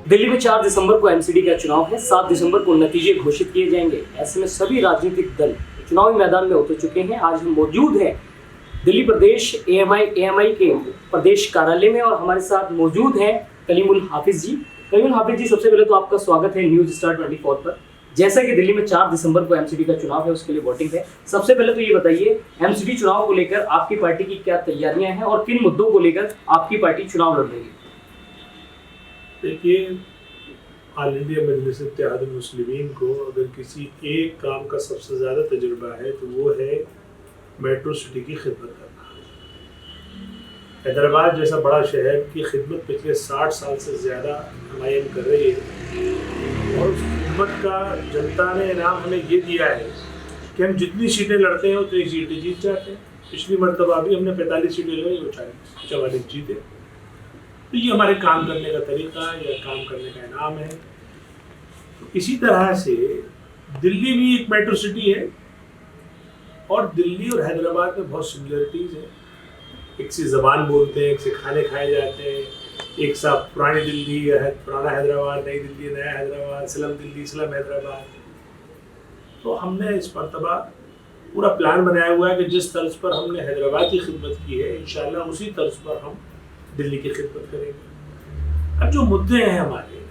दिल्ली में 4 दिसंबर को एमसीडी का चुनाव है। 7 दिसंबर को नतीजे घोषित किए जाएंगे। ऐसे में सभी राजनीतिक दल चुनावी मैदान में उतर चुके हैं। आज हम मौजूद हैं दिल्ली प्रदेश एएमआई के प्रदेश कार्यालय में और हमारे साथ मौजूद हैं कलीमुल हाफिज जी। कलीमुल हाफिज जी, सबसे पहले तो आपका स्वागत है न्यूज स्टार 24 पर। जैसा कि दिल्ली में 4 दिसंबर को एमसीडी का चुनाव है, उसके लिए वोटिंग है। सबसे पहले तो ये बताइए, एमसीडी चुनाव को लेकर आपकी पार्टी की क्या तैयारियां हैं और किन मुद्दों को लेकर आपकी पार्टी चुनाव लड़ रही है? देखिए, ऑल इंडिया मजलिस इत्तेहादुल मुस्लिमीन को अगर किसी एक काम का सबसे ज़्यादा तजुर्बा है तो वो है मेट्रो सिटी की खिदमत करना। हैदराबाद जैसा बड़ा शहर की खिदमत पिछले 60 साल से ज़्यादा एमआईएम कर रही है और उस खिदमत का जनता ने इनाम हमें ये दिया है कि हम जितनी सीटें लड़ते हैं उतनी सीटें जीत जाते हैं। पिछली मरतबा भी हमने 45 सीटें लड़ी, वो 44 जीते। तो ये हमारे काम करने का तरीका या काम करने का इनाम है। तो इसी तरह से दिल्ली भी एक मेट्रो सिटी है और दिल्ली और हैदराबाद में बहुत सिमिलरिटीज़ है। एक सी ज़बान बोलते हैं, एक से खाने खाए जाते हैं, एक सा पुरानी दिल्ली है, पुराना हैदराबाद, नई दिल्ली, नया हैदराबाद, स्लम दिल्ली, स्लम हैदराबाद। तो हमने इस मरतबा पूरा प्लान बनाया हुआ है कि जिस तर्ज पर हमने हैदराबाद की खिदमत की है, इंशाल्लाह उसी तर्ज पर हम दिल्ली की खिदमत करेंगे। अब जो मुद्दे हैं हमारे,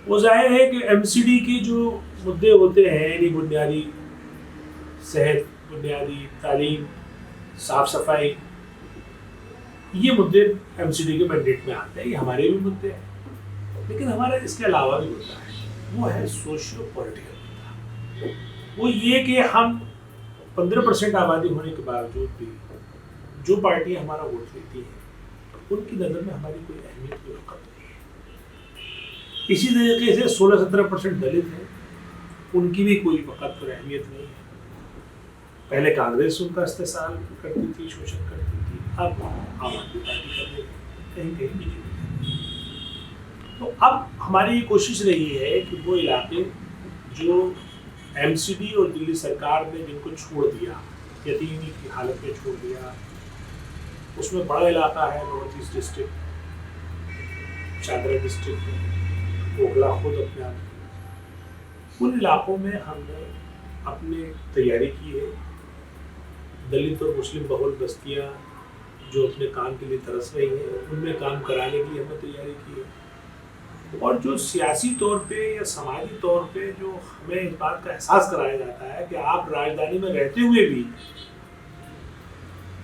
वो जाहिर है कि एमसीडी के जो मुद्दे होते हैं, यानी बुनियादी सेहत, बुनियादी तालीम, साफ सफाई, ये मुद्दे एमसीडी के मैंडेट में आते हैं। ये हमारे भी मुद्दे हैं, लेकिन हमारा इसके अलावा भी मुद्दा है, वो है सोशियो पॉलिटिकल मुद्दा। वो ये कि हम 15% आबादी होने के बावजूद भी जो पार्टी हमारा वोट लेती है उनकी नज़र में हमारी कोई अहमियत कोई वक़्त नहीं है। इसी तरीके से 16-17% दलित हैं, उनकी भी कोई वक़्त और अहमियत नहीं है। पहले कांग्रेस उनका इस्तेसाल करती थी, शोषण करती थी, अब आम आदमी पार्टी कर रही है, कहीं कहीं बीजेपी। तो अब हमारी ये कोशिश रही है कि वो इलाके जो एमसीडी और दिल्ली सरकार ने जिनको छोड़ दिया, यतीमी की हालत में छोड़ दिया, उसमें बड़ा इलाका है नॉर्थ ईस्ट डिस्ट्रिक्ट, चादरा डिस्ट्रिक्ट, ओखला खुद अपने आप, उन इलाकों में हमने अपनी तैयारी की है। दलित और मुस्लिम बहुल बस्तियां जो अपने काम के लिए तरस रही हैं, उनमें काम कराने की हमने तैयारी की है। और जो सियासी तौर पे या समाजी तौर पे जो हमें इस बात का एहसास कराया जाता है कि आप राजधानी में रहते हुए भी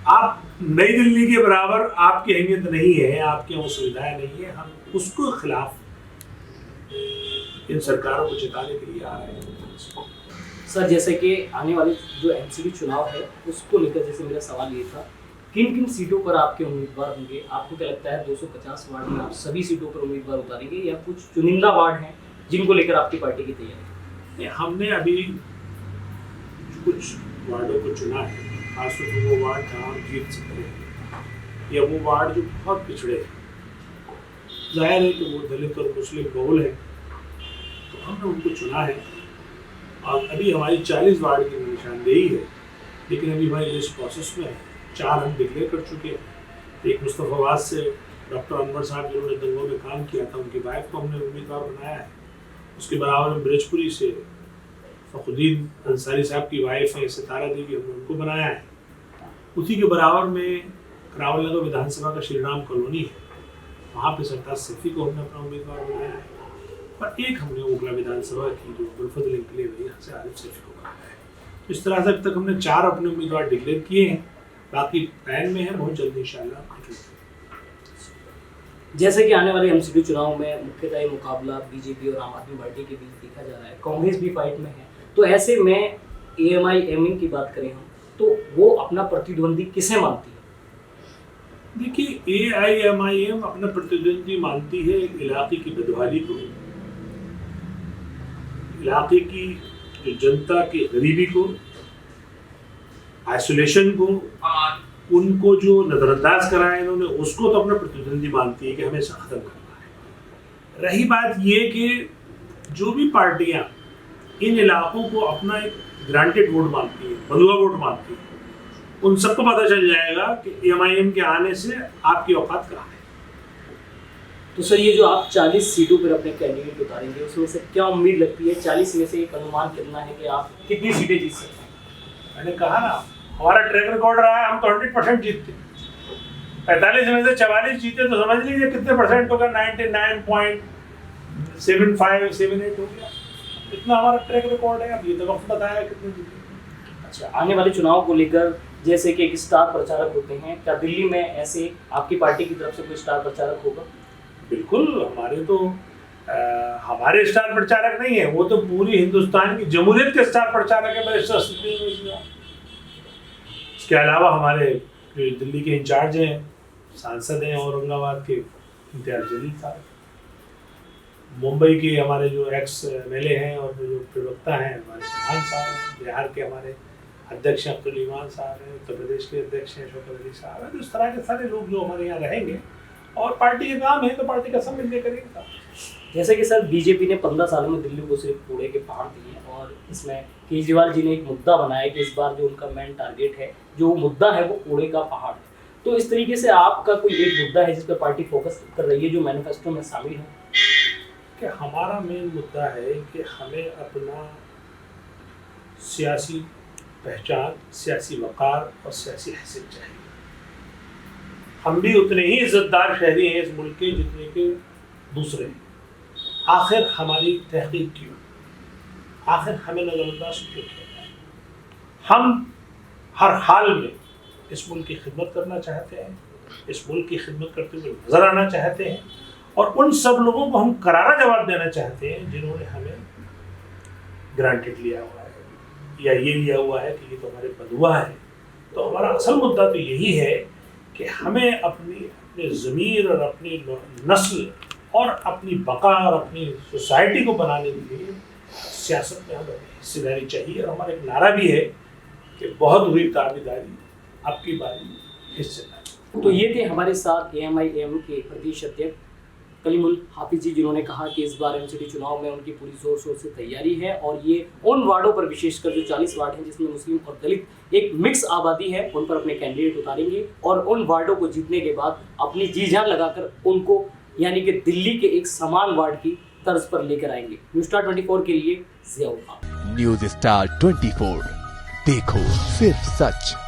आप नई दिल्ली के बराबर आपकी अहमियत नहीं है, आपके यहाँ सुविधाएं नहीं है, हम उसको खिलाफ इन सरकारों को जिताने के लिए आ रहे हैं। सर, जैसे कि आने वाले जो एमसीडी चुनाव है उसको लेकर जैसे मेरा सवाल ये था, किन किन सीटों पर आपके उम्मीदवार होंगे? आपको क्या लगता है 250 वार्ड में आप सभी सीटों पर उम्मीदवार उतारेंगे या कुछ चुनिंदा वार्ड हैं जिनको लेकर आपकी पार्टी की तैयारी है? हमने अभी कुछ वार्डों को चुना है, खासतौर पर वो वार्ड जहाँ हम जीत सकते हैं या वो वार्ड जो बहुत पिछड़े हैं। जाहिर है कि वो दलित और मुस्लिम बहुल हैं, तो हमने उनको चुना है। और अभी हमारी 40 वार्ड की निशानदेही है, लेकिन अभी हमारी लिस्ट प्रोसेस में है। 4 हम डिक्लेयर कर चुके हैं। एक मुस्तफ़ाबाद से डॉक्टर अनवर साहब जिन्होंने दंगों में काम किया था, उनकी वाइफ को हमने उम्मीदवार बनाया है। उसके बराबर में ब्रिजपुरी से फ़खरुद्दीन अंसारी साहब की वाइफ है सितारा देवी, हमने उनको बनाया है। उसी के बराबर में करावल नगर विधानसभा का श्रीराम कॉलोनी है, वहाँ पे सरताज सैफी को हमने अपना उम्मीदवार बनाया है। और एक हमने ओखला विधानसभा की जो गुलफत इंकलेव है, यहाँ से आरिफ सैफी को बनाया है। इस तरह से अब तक हमने 4 अपने उम्मीदवार डिक्लेयर किए हैं, बाकी प्लान में है, बहुत जल्दी इंशाल्लाह। जैसे कि आने वाले एमसीडी चुनाव में मुख्यतः ये मुकाबला बीजेपी और आम आदमी पार्टी के बीच देखा जा रहा है, कांग्रेस भी फाइट में है, तो ऐसे में एएमआई की बात करें हम तो वो अपना प्रतिद्वंदी किसे मानती है? देखिए, एआईएमआईएम अपना प्रतिद्वंदी मानती है इलाके की बदहाली को, इलाके की जो जनता की गरीबी को, आइसोलेशन को, उनको जो नज़रअंदाज करा है इन्होंने, उसको तो अपना प्रतिद्वंदी मानती है कि हमें इसे ख़त्म करना है। रही बात ये कि जो भी पार्टियां इन इलाकों को अपना एक ग्रांटेड वोट मानती है, बंधुआ वोट मानती है, उन सबको पता चल जाएगा कि एमआईएम के आने से आपकी औकात कहाँ है। तो सर ये जो आप 40 सीटों पर अपने कैंडिडेट उतारेंगे उसमें से क्या उम्मीद लगती है, 40 में से एक अनुमान कितना है कि आप कितनी सीटें जीत सकते हैं? मैंने कहा ना, हमारा ट्रैक रिकॉर्ड रहा है, हम तो 100% जीतते। 45 में से 44 जीते तो समझ लीजिए कितने परसेंट होगा, 99.75 78 हो गया। इतना हमारा ट्रैक रिकॉर्ड है। अब ये तो वक्त बताया कितने जीते। अच्छा, आने वाले चुनाव को लेकर जैसे कि एक स्टार प्रचारक होते हैं, क्या दिल्ली में ऐसे आपकी पार्टी की तरफ से कोई स्टार प्रचारक होगा? बिल्कुल, हमारे स्टार प्रचारक नहीं है, वो तो पूरी हिंदुस्तान की जमहूरियत के स्टार प्रचारक है। इसके अलावा हमारे दिल्ली के इंचार्ज हैं, सांसद हैं औरंगाबाद के इम्तियाज जलील साहब, मुंबई के हमारे जो एक्स MLA हैं और जो प्रवक्ता हैं हमारे प्रधान साहब, बिहार के हमारे अध्यक्ष अब्दुल ईमान साहब हैं, उत्तर प्रदेश के अध्यक्ष हैं शौकत अली साहब हैं। तो इस तरह के सारे लोग जो हमारे यहाँ रहेंगे और पार्टी के काम है तो पार्टी का सब मिलकर करेगा। जैसे कि सर बीजेपी ने 15 सालों में दिल्ली को सिर्फ कूड़े के पहाड़ दिए और इसमें केजरीवाल जी ने एक मुद्दा बनाया कि इस बार जो उनका मेन टारगेट है, जो मुद्दा है वो कूड़े का पहाड़ है। तो इस तरीके से आपका कोई एक मुद्दा है जिस पर पार्टी फोकस कर रही है जो मैनिफेस्टो में शामिल है? कि हमारा मेन मुद्दा है कि हमें अपना सियासी पहचान, सियासी वकार और सियासी हैसियत चाहिए। हम भी उतने ही इज्जतदार शहरी हैं इस मुल्क के जितने के दूसरे हैं। आखिर हमारी तहकीक क्यों, आखिर हमें नजरअंदाज क्यों किया? हम हर हाल में इस मुल्क की खिदमत करना चाहते हैं, इस मुल्क की खिदमत करते हुए नजर आना चाहते हैं और उन सब लोगों को हम करारा जवाब देना चाहते हैं जिन्होंने हमें ग्रांटेड लिया हुआ है या ये लिया हुआ है कि ये तो हमारे बदुआ है। तो हमारा असल मुद्दा तो यही है कि हमें अपने ज़मीर और अपनी नस्ल और अपनी बका और अपनी सोसाइटी को बनाने के लिए सियासत में हमें हिस्सेदारी चाहिए। और हमारा एक नारा भी है कि बहुत हुई ताबेदारी, अब की बारी हिस्सेदारी। तो ये थे हमारे साथ AMI-AM के प्रदेश अध्यक्ष कलीमुल हाफिज जी, जिन्होंने कहा कि इस बार MCD चुनाव में उनकी पूरी जोर शोर से तैयारी है और ये उन वार्डों पर, विशेषकर जो 40 वार्ड हैं जिसमें मुस्लिम और दलित एक मिक्स आबादी है, उन पर अपने कैंडिडेट उतारेंगे और उन वार्डों को जीतने के बाद अपनी जी जान लगाकर उनको यानी कि दिल्ली के एक समान वार्ड की तर्ज पर लेकर आएंगे। न्यूज़ स्टार 24 के लिए जियाउल हक। न्यूज़ स्टार 24, देखो सिर्फ सच।